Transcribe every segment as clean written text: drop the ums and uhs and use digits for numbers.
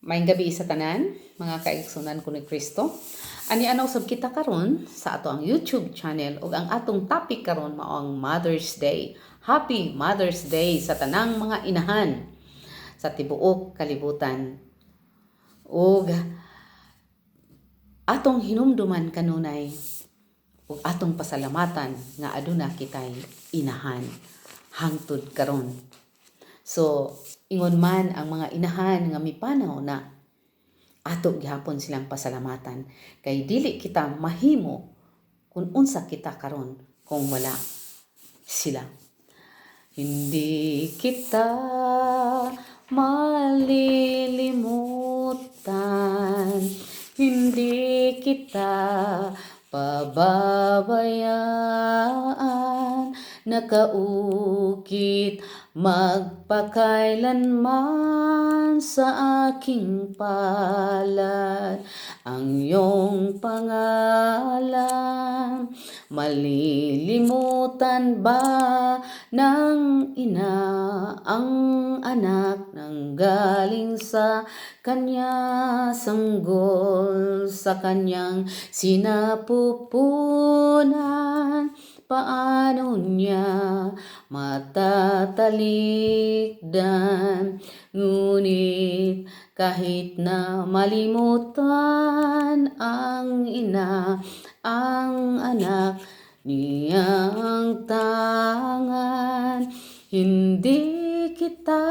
Maayong gabi sa tanan, mga kaigsunan ko ni Kristo. Ani anaw sab kita karon sa ato ang YouTube channel ug ang atong topic karon mao ang Mother's Day. Happy Mother's Day sa tanang mga inahan sa tibuok kalibutan. Ug atong hinumduman kanunay ug atong pasalamatan nga aduna kitay inahan hangtod karon. So, ingon man ang mga inahan nga mipanaw na ato gihapon silang pasalamatan kay dili kita mahimo kung unsa kita karon kung wala sila. Hindi kita malilimutan, hindi kita pababayaan, nakaukit magpakailanman sa aking palad ang iyong pangalan. Malilimutan ba ng ina ang anak nang galing sa kanya, sanggol sa kanyang sinapupunan? Paano niya matatalikdan? Ngunit kahit na malimutan ang ina, ang anak niyang tangan, hindi kita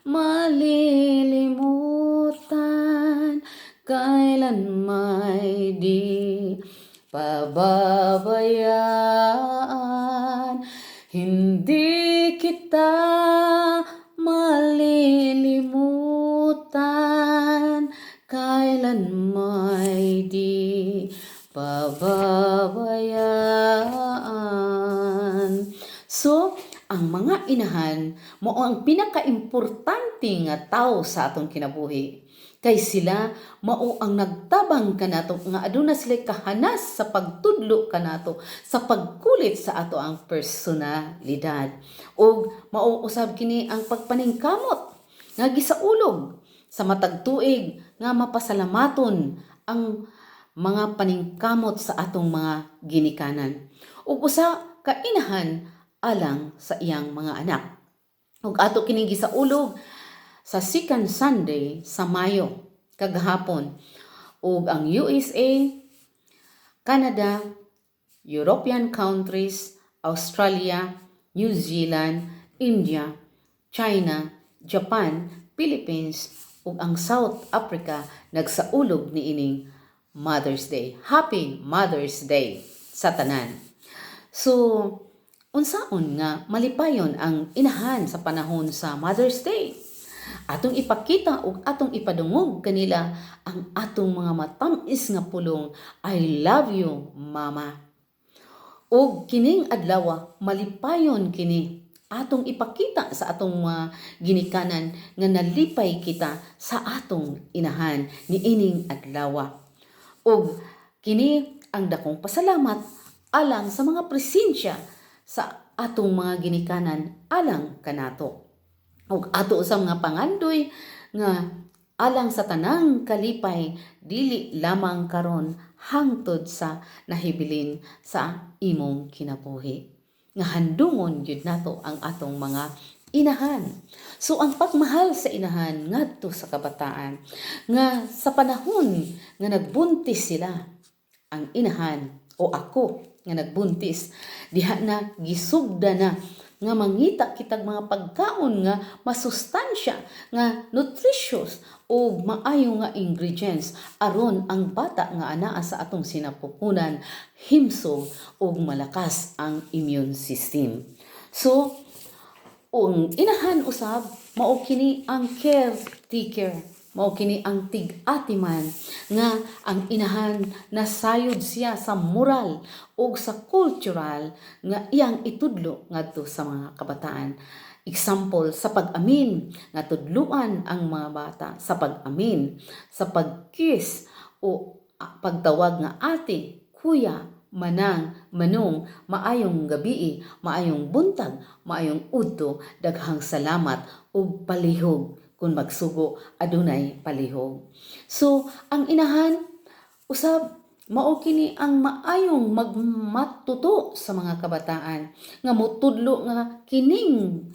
malilimutan, kailan may di pababayaan. Hindi kita malilimutan, kailan may di pababayaan. So, ang mga inahan mao ang pinakaimportante nga tao sa atong kinabuhi. Kay sila mao ang nagtabang kanato nga aduna sila kahanas sa pagtudlo kanato sa pagkulit sa ato ang personalidad. Ug mao usab kini ang pagpaningkamot nga gisaulog sa matag tuig nga mapasalamaton ang mga paningkamot sa atong mga ginikanan. Ug usa ka inahan alang sa iyang mga anak. Ug ato kining gisaulog sa second Sunday sa Mayo kagahapon, ug ang USA, Canada, European countries, Australia, New Zealand, India, China, Japan, Philippines ug ang South Africa nagsaulog niining Mother's Day. Happy Mother's Day sa tanan. So, unsaon nga malipayon ang inahan sa panahon sa Mother's Day? Atong ipakita ug atong ipadungog kanila ang atong mga matamis nga pulong, I love you, mama. Ug kining adlaw malipayon kini atong ipakita sa atong mga ginikanan nga nalipay kita sa atong inahan niining adlaw. Ug kini ang dakong pasalamat alang sa mga presensya sa atong mga ginikanan alang kanato. Ug ato usab nga pangandoy nga alang sa tanang kalipay dili lamang karon hangtod sa nahibilin sa imong kinabuhi. Nga handungon gyud nato ang atong mga inahan. So ang pagmahal sa inahan ngadto sa kabataan nga sa panahon nga nagbuntis sila, ang inahan o ako nga nagbuntis, diha na gisugda na nga mangita kitag mga pagkaon nga masustansya, nga nutritious o maayo nga ingredients aron ang bata nga anaa sa atong sinapupunan himsog o malakas ang immune system. So, ang inahan usab mao kini ang caretaker, mao kini ang tig-atiman nga ang inahan nasayod siya sa moral o sa cultural nga iyang itudlo ngadto sa mga kabataan. Example, sa pag-amin nga tudluan ang mga bata sa pag-amin, sa pag-kiss o pagtawag nga ate, kuya, manang, manong, maayong gabi, maayong buntag, maayong udto, daghang salamat ug palihog kun magsugo adunay palihog. So ang inahan usab mao kini ang maayong magmatuto sa mga kabataan nga motudlo nga kining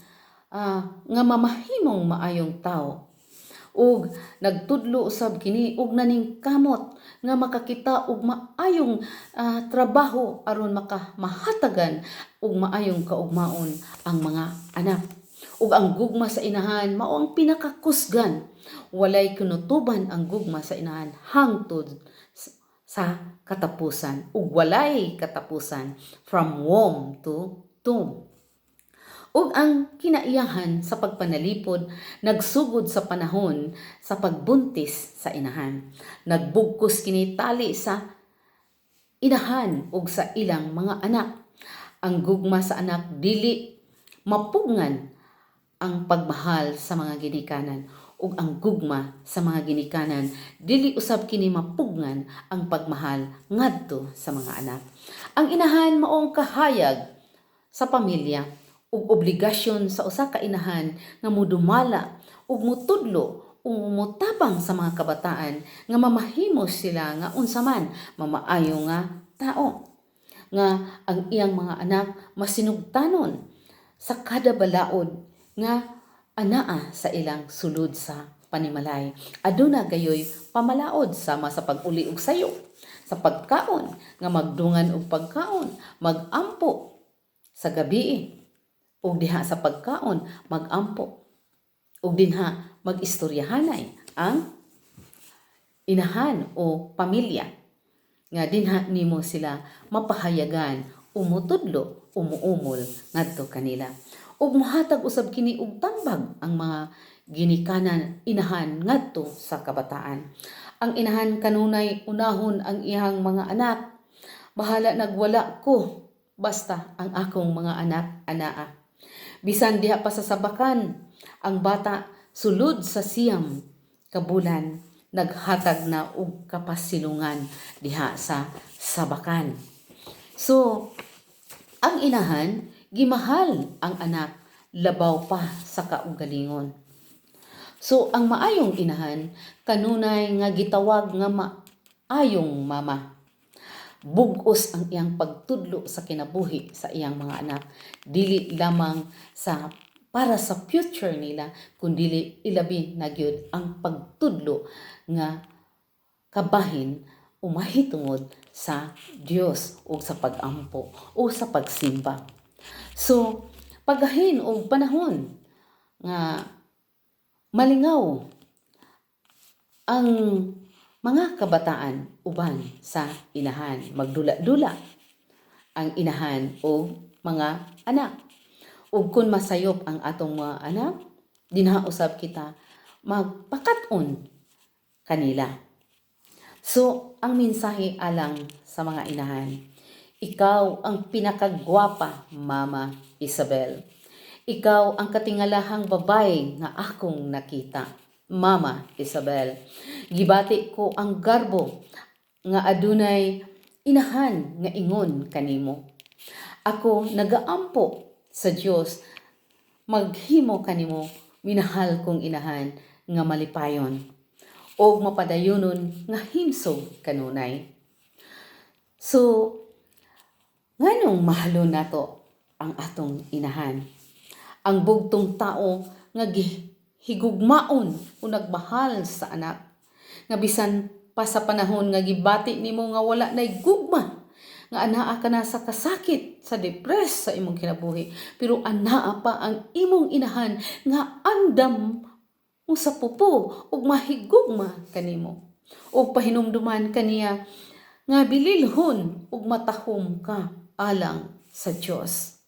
nga mamahimong maayong tao. Ug nagtudlo usab kini og naning kamot nga makakita og maayong trabaho aron makamahatagan og maayong kaugmaon ang mga anak. Ug ang gugma sa inahan mao ang pinakakusgan. Walay kinutuban ang gugma sa inahan hangtod sa katapusan ug walay katapusan from womb to tomb. Ug ang kinaiyahan sa pagpanalipod nagsugod sa panahon sa pagbuntis sa inahan. Nagbugkos kini tali sa inahan ug sa ilang mga anak. Ang gugma sa anak dili mapugngan ang pagmahal sa mga ginikanan ug ang gugma sa mga ginikanan dili usab kini mapugngan ang pagmahal ngadto sa mga anak. Ang inahan maong kahayag sa pamilya ug obligasyon sa usa ka inahan nga modumala ug motudlo ug motabang sa mga kabataan nga mamahimos sila nga unsa man mamaayo nga tao, nga ang iyang mga anak masinugtanon sa kada balaod nga anaa sa ilang sulod sa panimalay. Aduna gayoy pamalaod sama sa pag-uli og sayo, sa pagkaon nga magdungan og pagkaon, magampo sa gabi ug diha sa pagkaon magampo ug dinha magistoryahanay ang inahan o pamilya nga dinha nimo sila mapahayagan umutudlo umuumol ngadto kanila ug mohatag usab kini og tambag ang mga ginikanan inahan ngadto sa kabataan. Ang inahan kanunay unahon ang iyang mga anak. Bahala nagwala ko basta ang akong mga anak anaa. Bisan diha pa sa sabakan, ang bata sulod sa siyam kabulan naghatag na og kapasilungan diha sa sabakan. So, ang inahan gimahal ang anak labaw pa sa kaugalingon. So, ang maayong inahan kanunay nga gitawag nga maayong mama. Bugos ang iyang pagtudlo sa kinabuhi sa iyang mga anak. Dili lamang sa para sa future nila, kundi ilabi na gyud ang pagtudlo nga kabahin umahitungod sa Dios o sa pagampo o sa pagsimba. So, pagahin og panahon nga malingaw ang mga kabataan uban sa inahan, magdula-dula ang inahan o mga anak. Ug kun masayop ang atong mga anak, dinha usab kita magpakat-on kanila. So, ang mensahe alang sa mga inahan, ikaw ang pinakagwapa, Mama Isabel. Ikaw ang katingalahang babay nga akong nakita, Mama Isabel. Gibati ko ang garbo nga adunay inahan nga ingon kanimo. Ako nagaampo sa Dios maghimo kanimo minahal kong inahan nga malipayon o mapadayonon nga himsog kanunay. So, nganong mahalon nato ang atong inahan? Ang bugtong tao nga higugmaon o nagmahal sa anak. Nga bisan pa sa panahon nga gibati nimo nga wala nay gugma, nga anaa ka na sa kasakit, sa depress sa imong kinabuhi, pero anaa pa ang imong inahan nga andam mo sa pupo ug mahigugma kanimo. Ug pahinumduman kaniya nga bililhon ug matahom ka alang sa Dios.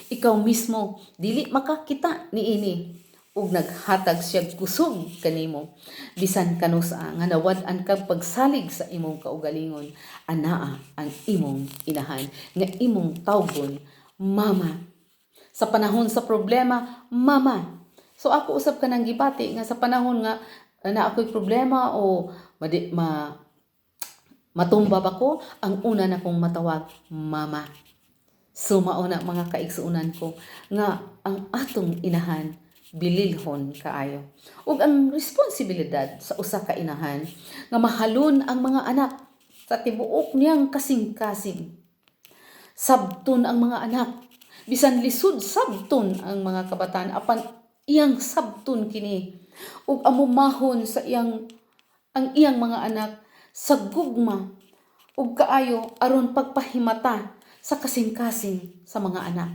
Ikaw mismo dili makakita niini ug naghatag siya kusog kanimo bisan kanusa nga nawad-an kag pagsalig sa imong kaugalingon, anaa ang imong inahan nga imong tawgon, Mama. Sa panahon sa problema, Mama. So ako usab ka nang gibati nga sa panahon nga na ako'y problema o matumba ba ko, ang una na kong matawag, Mama. So mauna mga kaigsuunan ko nga ang atong inahan bililhon kaayo. Ug ang responsibilidad sa usa ka inahan nga mahalon ang mga anak sa tibuok niyang kasing-kasing. Sabton ang mga anak, bisan lisod sabton ang mga kabataan apan iyang sabton kini ug amumahon sa ang iyang mga anak sa gugma ug kaayo aron pagpahimata sa kasing-kasing sa mga anak.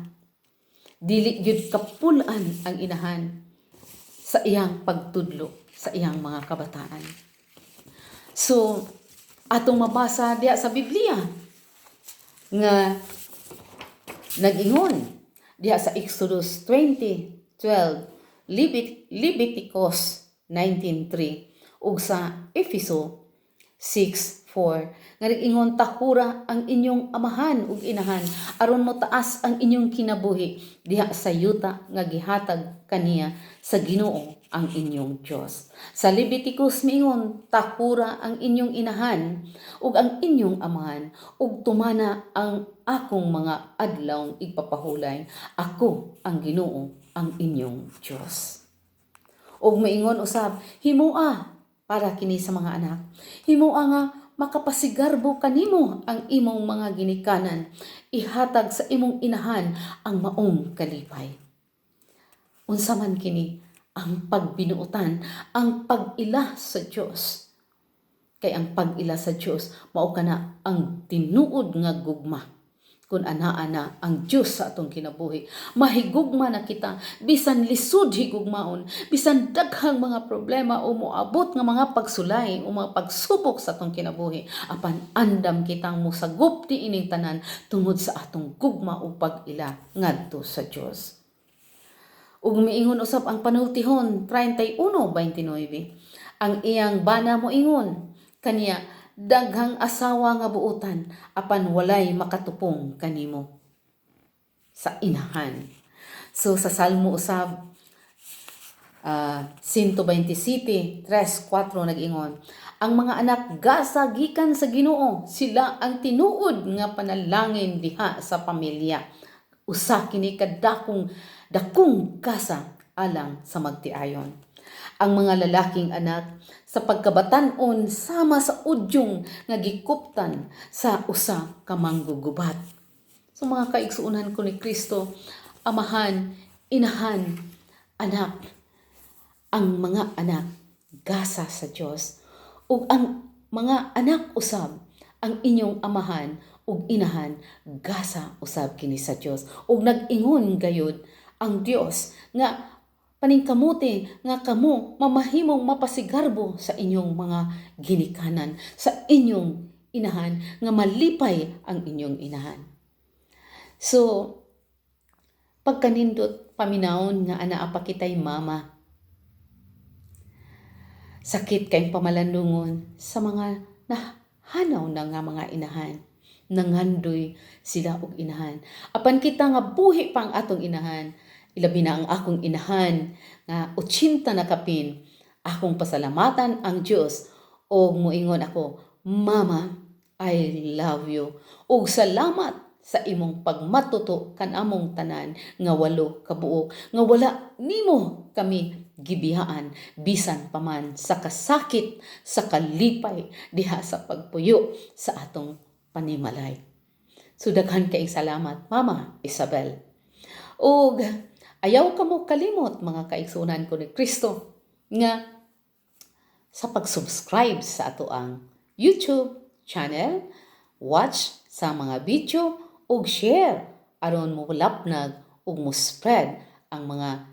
Dili gyud kapulan ang inahan sa iyang pagtudlo sa iyang mga kabataan. So, atong mabasa diha sa Biblia nga nag-ingon diha sa Exodus 20:12, Leviticus 19:3 ug sa Efeso 6:4 nga nag-ingon, tahura ang inyong amahan ug inahan aron mo taas ang inyong kinabuhi diha sa yuta nga gihatag kaniya sa Ginoo ang inyong Dios. Sa Leviticus miingon, tahura ang inyong inahan ug ang inyong amahan ug tumana ang akong mga adlawng igpapahulay, ako ang Ginoo ang inyong Dios. Ug maingon usab, himua para kini sa mga anak. Himua nga makapasigarbo kanimo ang imong mga ginikanan, ihatag sa imong inahan ang maong kalipay. Unsa man kini ang pagbinuotan, ang pag-ila sa Dios. Kay ang pag-ila sa Dios mao kana ang tinuod nga gugma. Kung anaa na ang Diyos sa atong kinabuhi, mahigugma na kita, bisan lisod higugmaon, bisan daghang mga problema o moabot nga mga pagsulay o mga pagsubok sa atong kinabuhi, apan andam kitang mosagup di ining tanan tungod sa atong gugma o pag-ila ngadto sa Diyos. Ug miingon usab ang panultihon 31:29, ang iyang bana mo ingon kaniya, daghang asawa nga buutan apan walay makatupong kanimo sa inahan. So sa Salmo usab 127:3-4 nag-ingon, ang mga anak gasa gikan sa Ginoo, sila ang tinuod nga panalangin diha sa pamilya. Usa kini kadakong kasa alang sa magtiayon. Ang mga lalaking anak sa pagkabatan-on sama sa udyong nga gikuptan sa usa ka manggugubat. So mga kaigsuunan ko ni Kristo, amahan, inahan, anak, ang mga anak gasa sa Dios ug ang mga anak usab ang inyong amahan ug inahan gasa usab kini sa Dios ug nag-ingon gayud ang Dios nga paningkamuti nga kamo mamahimong mapasigarbo sa inyong mga ginikanan, sa inyong inahan, nga malipay ang inyong inahan. So, pagkanindot paminawon nga anaa pa kitay mama, sakit kayong pamalandungon sa mga nahanaw na nga mga inahan, nangandoy sila og inahan. Apan kita nga buhi pa ang atong inahan, ilabi na ang akong inahan nga 80 na kapin, akong pasalamatan ang Dios o muingon ako, Mama, I love you. Og salamat sa imong pagmatuto kanamong tanan nga 8 kabuok nga wala nimo kami gibiyaan bisan paman sa kasakit, sa kalipay diha sa pagpuyo sa atong panimalay. So daghan kay salamat, Mama Isabel. Og ayaw ka mo kalimot mga kaigsunan ko ni Kristo nga sa pag-subscribe sa ato ang YouTube channel, watch sa mga video ug share aron mo lapnag ug mo spread ang mga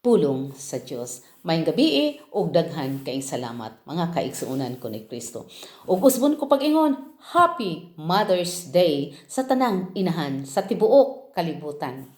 pulong sa Dios. Maayong gabi ug daghan kay salamat mga kaigsuunan ko ni Kristo. Ug usbon ko pag-ingon, Happy Mother's Day sa tanang inahan sa tibuok kalibutan.